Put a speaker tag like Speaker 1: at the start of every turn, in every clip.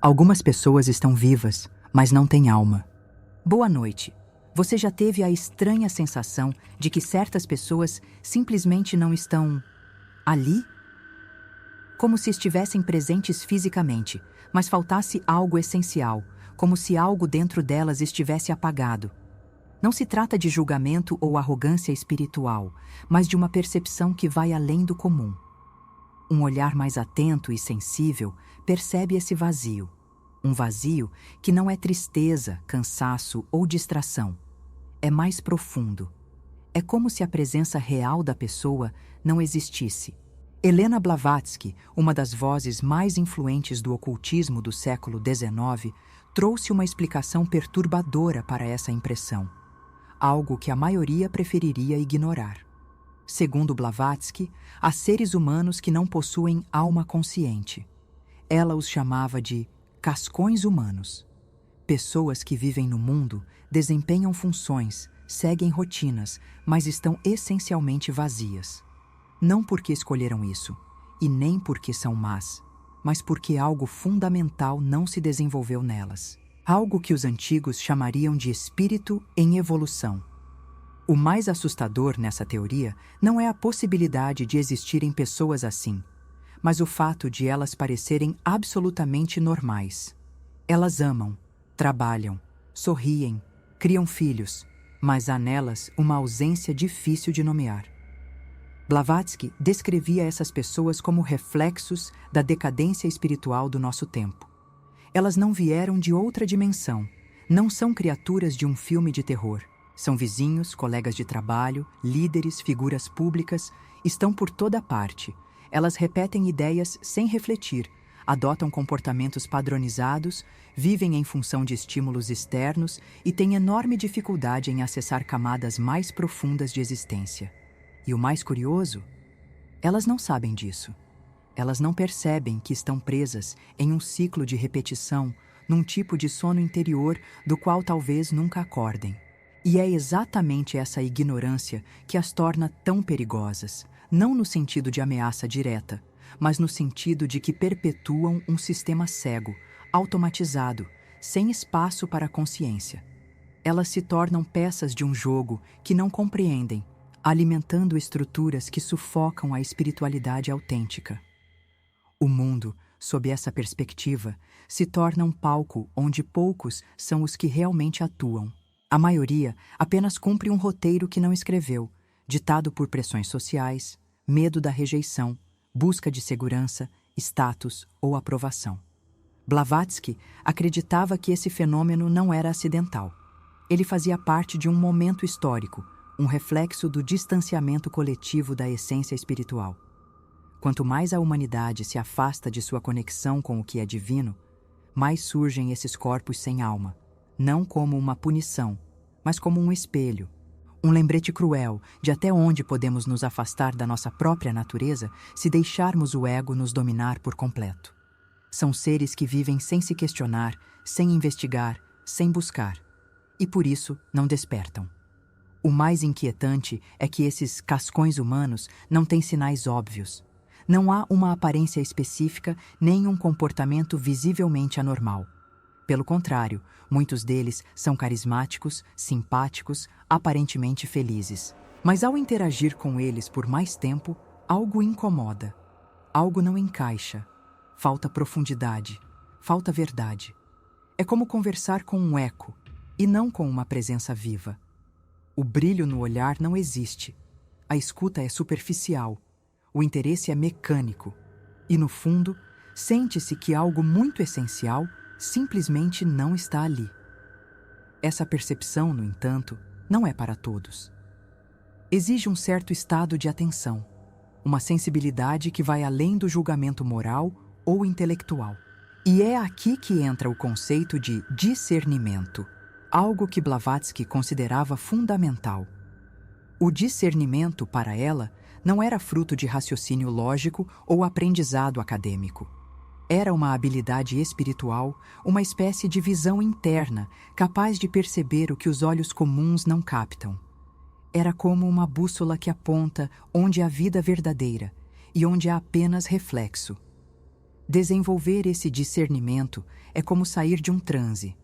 Speaker 1: Algumas pessoas estão vivas, mas não têm alma. Boa noite. Você já teve a estranha sensação de que certas pessoas simplesmente não estão ali? Como se estivessem presentes fisicamente, mas faltasse algo essencial, como se algo dentro delas estivesse apagado. Não se trata de julgamento ou arrogância espiritual, mas de uma percepção que vai além do comum. Um olhar mais atento e sensível percebe esse vazio. Um vazio que não é tristeza, cansaço ou distração. É mais profundo. É como se a presença real da pessoa não existisse. Helena Blavatsky, uma das vozes mais influentes do ocultismo do século XIX, trouxe uma explicação perturbadora para essa impressão. Algo que a maioria preferiria ignorar. Segundo Blavatsky, há seres humanos que não possuem alma consciente. Ela os chamava de cascões humanos. Pessoas que vivem no mundo, desempenham funções, seguem rotinas, mas estão essencialmente vazias. Não porque escolheram isso, e nem porque são más, mas porque algo fundamental não se desenvolveu nelas. Algo que os antigos chamariam de espírito em evolução. O mais assustador nessa teoria não é a possibilidade de existirem pessoas assim, mas o fato de elas parecerem absolutamente normais. Elas amam, trabalham, sorriem, criam filhos, mas há nelas uma ausência difícil de nomear. Blavatsky descrevia essas pessoas como reflexos da decadência espiritual do nosso tempo. Elas não vieram de outra dimensão, não são criaturas de um filme de terror. São vizinhos, colegas de trabalho, líderes, figuras públicas, estão por toda parte. Elas repetem ideias sem refletir, adotam comportamentos padronizados, vivem em função de estímulos externos e têm enorme dificuldade em acessar camadas mais profundas de existência. E o mais curioso? Elas não sabem disso. Elas não percebem que estão presas em um ciclo de repetição, num tipo de sono interior do qual talvez nunca acordem. E é exatamente essa ignorância que as torna tão perigosas, não no sentido de ameaça direta, mas no sentido de que perpetuam um sistema cego, automatizado, sem espaço para a consciência. Elas se tornam peças de um jogo que não compreendem, alimentando estruturas que sufocam a espiritualidade autêntica. O mundo, sob essa perspectiva, se torna um palco onde poucos são os que realmente atuam. A maioria apenas cumpre um roteiro que não escreveu, ditado por pressões sociais, medo da rejeição, busca de segurança, status ou aprovação. Blavatsky acreditava que esse fenômeno não era acidental. Ele fazia parte de um momento histórico, um reflexo do distanciamento coletivo da essência espiritual. Quanto mais a humanidade se afasta de sua conexão com o que é divino, mais surgem esses corpos sem alma, não como uma punição, mas como um espelho, um lembrete cruel de até onde podemos nos afastar da nossa própria natureza se deixarmos o ego nos dominar por completo. São seres que vivem sem se questionar, sem investigar, sem buscar, e por isso não despertam. O mais inquietante é que esses cascões humanos não têm sinais óbvios. Não há uma aparência específica nem um comportamento visivelmente anormal. Pelo contrário, muitos deles são carismáticos, simpáticos, aparentemente felizes. Mas ao interagir com eles por mais tempo, algo incomoda. Algo não encaixa. Falta profundidade. Falta verdade. É como conversar com um eco, e não com uma presença viva. O brilho no olhar não existe. A escuta é superficial. O interesse é mecânico. E, no fundo, sente-se que algo muito essencial simplesmente não está ali. Essa percepção, no entanto, não é para todos. Exige um certo estado de atenção, uma sensibilidade que vai além do julgamento moral ou intelectual. E é aqui que entra o conceito de discernimento, algo que Blavatsky considerava fundamental. O discernimento, para ela, não era fruto de raciocínio lógico ou aprendizado acadêmico. Era uma habilidade espiritual, uma espécie de visão interna, capaz de perceber o que os olhos comuns não captam. Era como uma bússola que aponta onde há vida verdadeira e onde há apenas reflexo. Desenvolver esse discernimento é como sair de um transe.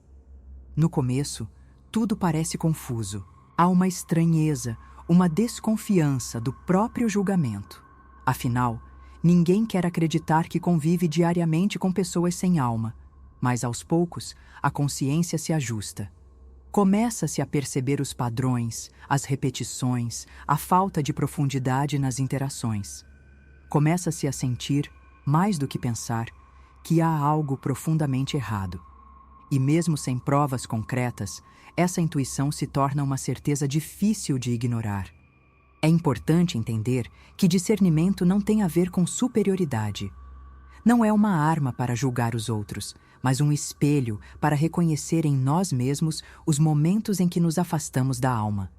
Speaker 1: No começo, tudo parece confuso. Há uma estranheza, uma desconfiança do próprio julgamento. Afinal, ninguém quer acreditar que convive diariamente com pessoas sem alma, mas aos poucos a consciência se ajusta. Começa-se a perceber os padrões, as repetições, a falta de profundidade nas interações. Começa-se a sentir, mais do que pensar, que há algo profundamente errado. E mesmo sem provas concretas, essa intuição se torna uma certeza difícil de ignorar. É importante entender que discernimento não tem a ver com superioridade. Não é uma arma para julgar os outros, mas um espelho para reconhecer em nós mesmos os momentos em que nos afastamos da alma.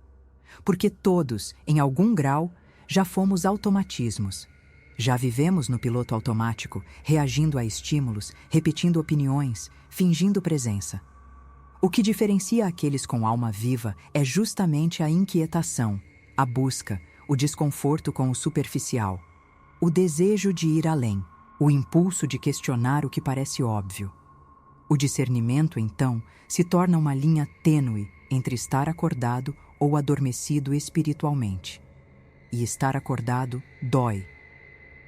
Speaker 1: Porque todos, em algum grau, já fomos automatismos. Já vivemos no piloto automático, reagindo a estímulos, repetindo opiniões, fingindo presença. O que diferencia aqueles com alma viva é justamente a inquietação, a busca, o desconforto com o superficial, o desejo de ir além, o impulso de questionar o que parece óbvio. O discernimento, então, se torna uma linha tênue entre estar acordado ou adormecido espiritualmente. E estar acordado dói.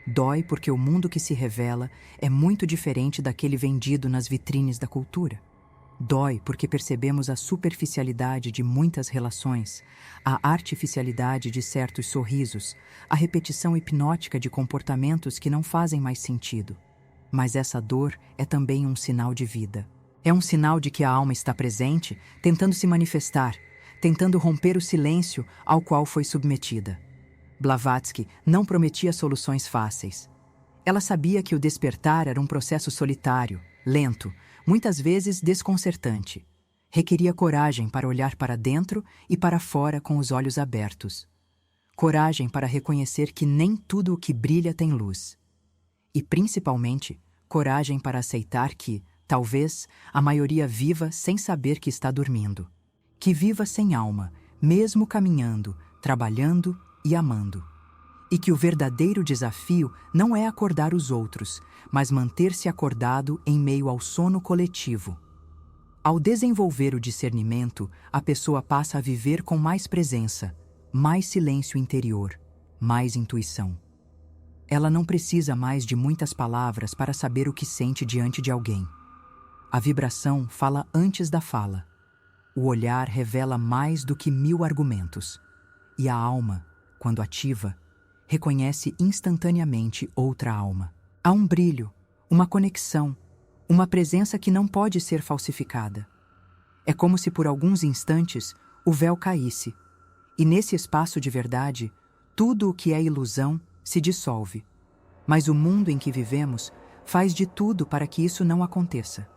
Speaker 1: Dói porque o mundo que se revela é muito diferente daquele vendido nas vitrines da cultura. Dói porque percebemos a superficialidade de muitas relações, a artificialidade de certos sorrisos, a repetição hipnótica de comportamentos que não fazem mais sentido. Mas essa dor é também um sinal de vida. É um sinal de que a alma está presente, tentando se manifestar, tentando romper o silêncio ao qual foi submetida. Blavatsky não prometia soluções fáceis. Ela sabia que o despertar era um processo solitário, lento, muitas vezes desconcertante. Requeria coragem para olhar para dentro e para fora com os olhos abertos. Coragem para reconhecer que nem tudo o que brilha tem luz. E, principalmente, coragem para aceitar que, talvez, a maioria viva sem saber que está dormindo. Que viva sem alma, mesmo caminhando, trabalhando e amando. E que o verdadeiro desafio não é acordar os outros, mas manter-se acordado em meio ao sono coletivo. Ao desenvolver o discernimento, a pessoa passa a viver com mais presença, mais silêncio interior, mais intuição. Ela não precisa mais de muitas palavras para saber o que sente diante de alguém. A vibração fala antes da fala. O olhar revela mais do que 1000 argumentos. E a alma, quando ativa, reconhece instantaneamente outra alma. Há um brilho, uma conexão, uma presença que não pode ser falsificada. É como se por alguns instantes o véu caísse, e nesse espaço de verdade, tudo o que é ilusão se dissolve. Mas o mundo em que vivemos faz de tudo para que isso não aconteça.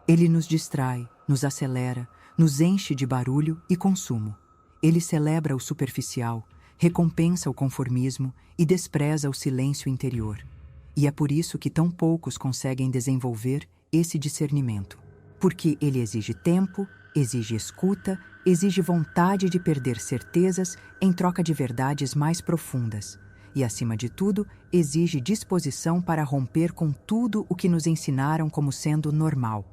Speaker 1: Ele nos distrai, nos acelera, nos enche de barulho e consumo. Ele celebra o superficial, recompensa o conformismo e despreza o silêncio interior. E é por isso que tão poucos conseguem desenvolver esse discernimento. Porque ele exige tempo, exige escuta, exige vontade de perder certezas em troca de verdades mais profundas. E, acima de tudo, exige disposição para romper com tudo o que nos ensinaram como sendo normal.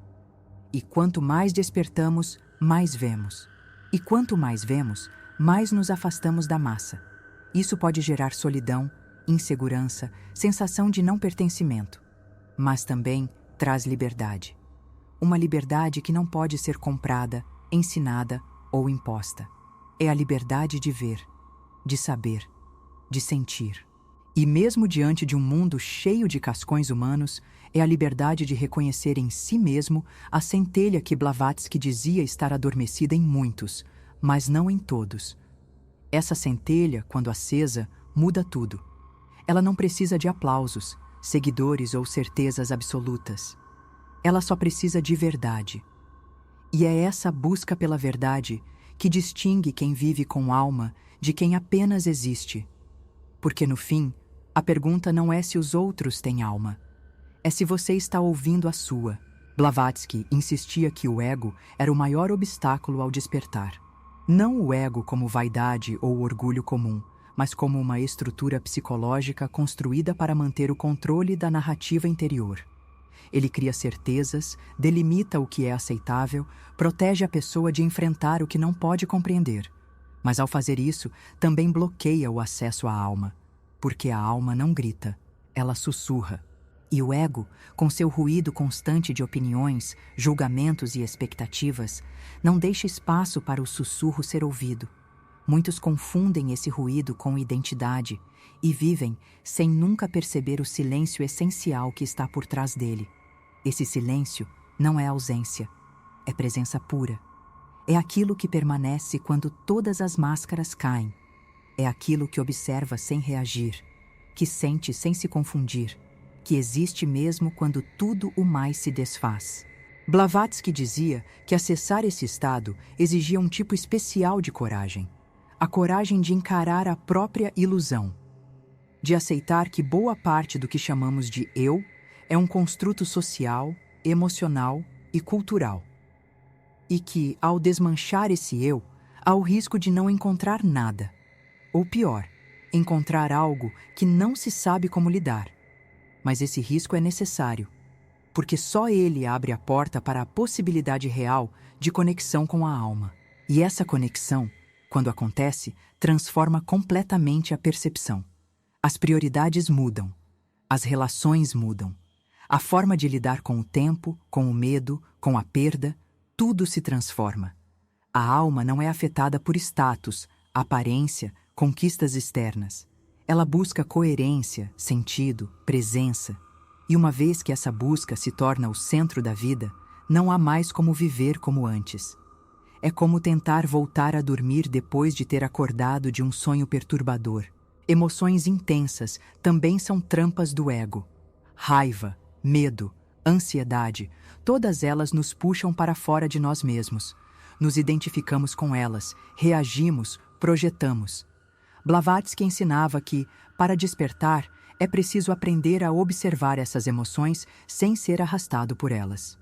Speaker 1: E quanto mais despertamos, mais vemos. E quanto mais vemos, mais nos afastamos da massa. Isso pode gerar solidão, insegurança, sensação de não pertencimento. Mas também traz liberdade. Uma liberdade que não pode ser comprada, ensinada ou imposta. É a liberdade de ver, de saber, de sentir. E mesmo diante de um mundo cheio de cascões humanos, é a liberdade de reconhecer em si mesmo a centelha que Blavatsky dizia estar adormecida em muitos, mas não em todos. Essa centelha, quando acesa, muda tudo. Ela não precisa de aplausos, seguidores ou certezas absolutas. Ela só precisa de verdade. E é essa busca pela verdade que distingue quem vive com alma de quem apenas existe. Porque, no fim, a pergunta não é se os outros têm alma, é se você está ouvindo a sua. Blavatsky insistia que o ego era o maior obstáculo ao despertar. Não o ego como vaidade ou orgulho comum, mas como uma estrutura psicológica construída para manter o controle da narrativa interior. Ele cria certezas, delimita o que é aceitável, protege a pessoa de enfrentar o que não pode compreender. Mas ao fazer isso, também bloqueia o acesso à alma, porque a alma não grita, ela sussurra. E o ego, com seu ruído constante de opiniões, julgamentos e expectativas, não deixa espaço para o sussurro ser ouvido. Muitos confundem esse ruído com identidade e vivem sem nunca perceber o silêncio essencial que está por trás dele. Esse silêncio não é ausência, é presença pura. É aquilo que permanece quando todas as máscaras caem. É aquilo que observa sem reagir, que sente sem se confundir, que existe mesmo quando tudo o mais se desfaz. Blavatsky dizia que acessar esse estado exigia um tipo especial de coragem. A coragem de encarar a própria ilusão, de aceitar que boa parte do que chamamos de eu é um construto social, emocional e cultural. E que, ao desmanchar esse eu, há o risco de não encontrar nada. Ou pior, encontrar algo que não se sabe como lidar. Mas esse risco é necessário, porque só ele abre a porta para a possibilidade real de conexão com a alma. E essa conexão, quando acontece, transforma completamente a percepção. As prioridades mudam, as relações mudam. A forma de lidar com o tempo, com o medo, com a perda, tudo se transforma. A alma não é afetada por status, aparência, conquistas externas. Ela busca coerência, sentido, presença. E uma vez que essa busca se torna o centro da vida, não há mais como viver como antes. É como tentar voltar a dormir depois de ter acordado de um sonho perturbador. Emoções intensas também são trampas do ego. Raiva, medo, ansiedade, todas elas nos puxam para fora de nós mesmos. Nos identificamos com elas, reagimos, projetamos. Blavatsky ensinava que, para despertar, é preciso aprender a observar essas emoções sem ser arrastado por elas.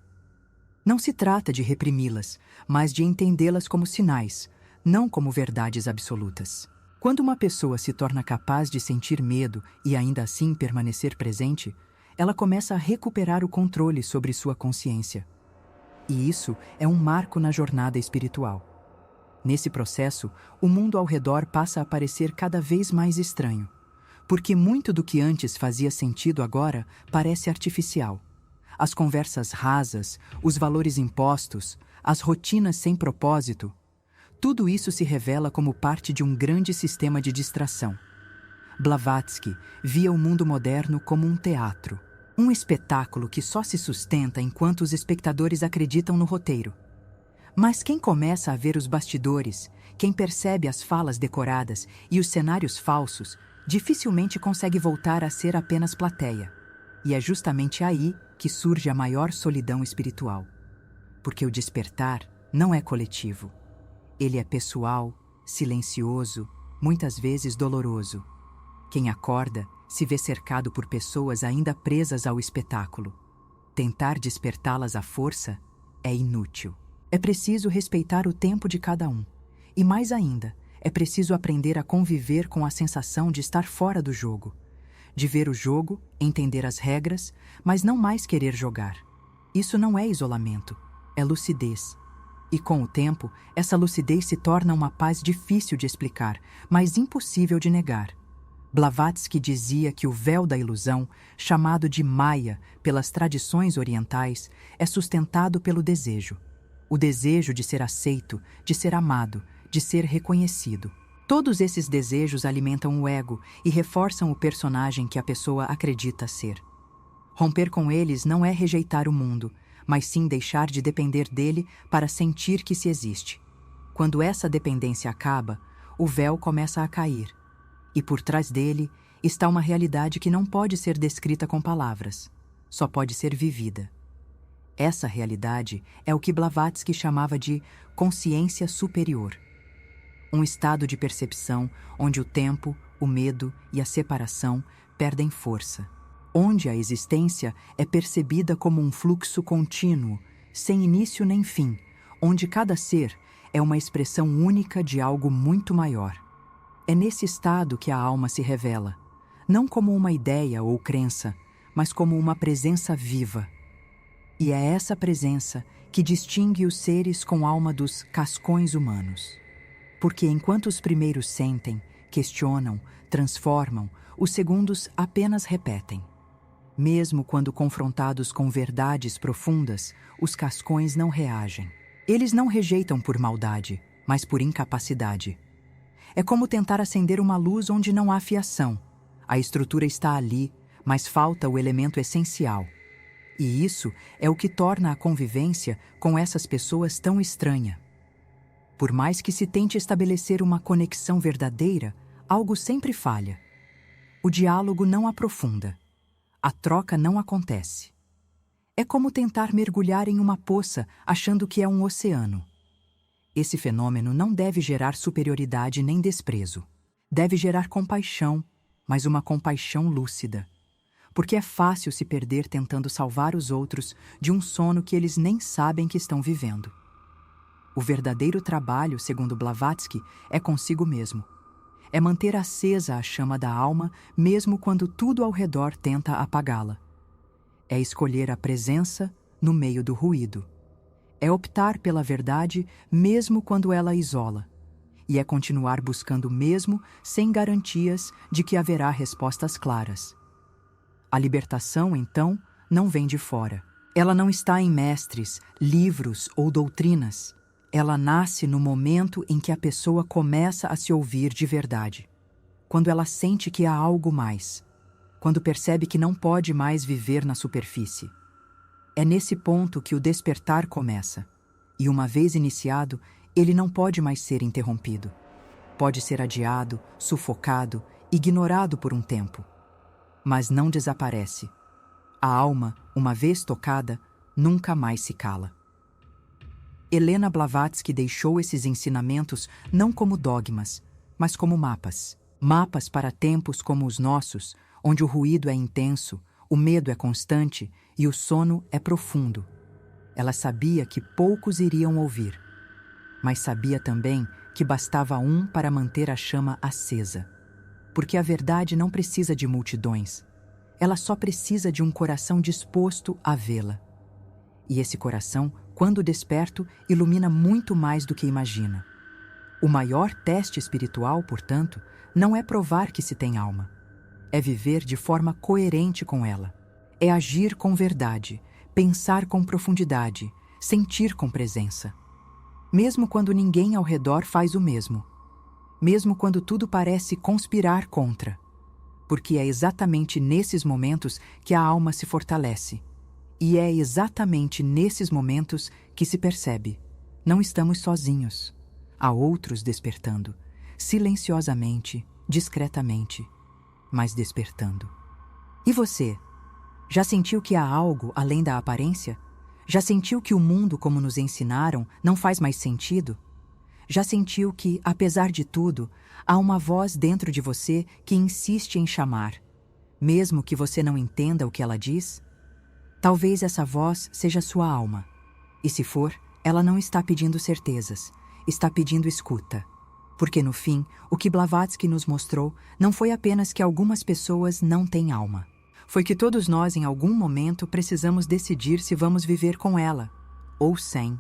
Speaker 1: Não se trata de reprimi-las, mas de entendê-las como sinais, não como verdades absolutas. Quando uma pessoa se torna capaz de sentir medo e ainda assim permanecer presente, ela começa a recuperar o controle sobre sua consciência. E isso é um marco na jornada espiritual. Nesse processo, o mundo ao redor passa a parecer cada vez mais estranho, porque muito do que antes fazia sentido agora parece artificial. As conversas rasas, os valores impostos, as rotinas sem propósito, tudo isso se revela como parte de um grande sistema de distração. Blavatsky via o mundo moderno como um teatro, um espetáculo que só se sustenta enquanto os espectadores acreditam no roteiro. Mas quem começa a ver os bastidores, quem percebe as falas decoradas e os cenários falsos, dificilmente consegue voltar a ser apenas plateia. E é justamente aí que surge a maior solidão espiritual. Porque o despertar não é coletivo. Ele é pessoal, silencioso, muitas vezes doloroso. Quem acorda se vê cercado por pessoas ainda presas ao espetáculo. Tentar despertá-las à força é inútil. É preciso respeitar o tempo de cada um. E mais ainda, é preciso aprender a conviver com a sensação de estar fora do jogo. De ver o jogo, entender as regras, mas não mais querer jogar. Isso não é isolamento, é lucidez. E com o tempo, essa lucidez se torna uma paz difícil de explicar, mas impossível de negar. Blavatsky dizia que o véu da ilusão, chamado de Maya pelas tradições orientais, é sustentado pelo desejo. O desejo de ser aceito, de ser amado, de ser reconhecido. Todos esses desejos alimentam o ego e reforçam o personagem que a pessoa acredita ser. Romper com eles não é rejeitar o mundo, mas sim deixar de depender dele para sentir que se existe. Quando essa dependência acaba, o véu começa a cair. E por trás dele está uma realidade que não pode ser descrita com palavras, só pode ser vivida. Essa realidade é o que Blavatsky chamava de consciência superior. Um estado de percepção onde o tempo, o medo e a separação perdem força. Onde a existência é percebida como um fluxo contínuo, sem início nem fim, onde cada ser é uma expressão única de algo muito maior. É nesse estado que a alma se revela, não como uma ideia ou crença, mas como uma presença viva, E é essa presença que distingue os seres com alma dos cascões humanos. Porque enquanto os primeiros sentem, questionam, transformam, os segundos apenas repetem. Mesmo quando confrontados com verdades profundas, os cascões não reagem. Eles não rejeitam por maldade, mas por incapacidade. É como tentar acender uma luz onde não há fiação. A estrutura está ali, mas falta o elemento essencial. E isso é o que torna a convivência com essas pessoas tão estranha. Por mais que se tente estabelecer uma conexão verdadeira, algo sempre falha. O diálogo não aprofunda. A troca não acontece. É como tentar mergulhar em uma poça achando que é um oceano. Esse fenômeno não deve gerar superioridade nem desprezo. Deve gerar compaixão, mas uma compaixão lúcida. Porque é fácil se perder tentando salvar os outros de um sono que eles nem sabem que estão vivendo. O verdadeiro trabalho, segundo Blavatsky, é consigo mesmo. É manter acesa a chama da alma, mesmo quando tudo ao redor tenta apagá-la. É escolher a presença no meio do ruído. É optar pela verdade, mesmo quando ela isola. E é continuar buscando mesmo sem garantias de que haverá respostas claras. A libertação, então, não vem de fora. Ela não está em mestres, livros ou doutrinas. Ela nasce no momento em que a pessoa começa a se ouvir de verdade. Quando ela sente que há algo mais. Quando percebe que não pode mais viver na superfície. É nesse ponto que o despertar começa. E uma vez iniciado, ele não pode mais ser interrompido. Pode ser adiado, sufocado, ignorado por um tempo. Mas não desaparece. A alma, uma vez tocada, nunca mais se cala. Helena Blavatsky deixou esses ensinamentos não como dogmas, mas como mapas. Mapas para tempos como os nossos, onde o ruído é intenso, o medo é constante e o sono é profundo. Ela sabia que poucos iriam ouvir, mas sabia também que bastava um para manter a chama acesa. Porque a verdade não precisa de multidões. Ela só precisa de um coração disposto a vê-la. E esse coração, quando desperto, ilumina muito mais do que imagina. O maior teste espiritual, portanto, não é provar que se tem alma. É viver de forma coerente com ela. É agir com verdade, pensar com profundidade, sentir com presença. Mesmo quando ninguém ao redor faz o mesmo. Mesmo quando tudo parece conspirar contra. Porque é exatamente nesses momentos que a alma se fortalece. E é exatamente nesses momentos que se percebe: não estamos sozinhos. Há outros despertando, silenciosamente, discretamente, mas despertando. E você? Já sentiu que há algo além da aparência? Já sentiu que o mundo, como nos ensinaram, não faz mais sentido? Já sentiu que, apesar de tudo, há uma voz dentro de você que insiste em chamar, mesmo que você não entenda o que ela diz? Talvez essa voz seja sua alma. E se for, ela não está pedindo certezas, está pedindo escuta. Porque no fim, o que Blavatsky nos mostrou não foi apenas que algumas pessoas não têm alma. Foi que todos nós, em algum momento, precisamos decidir se vamos viver com ela, ou sem.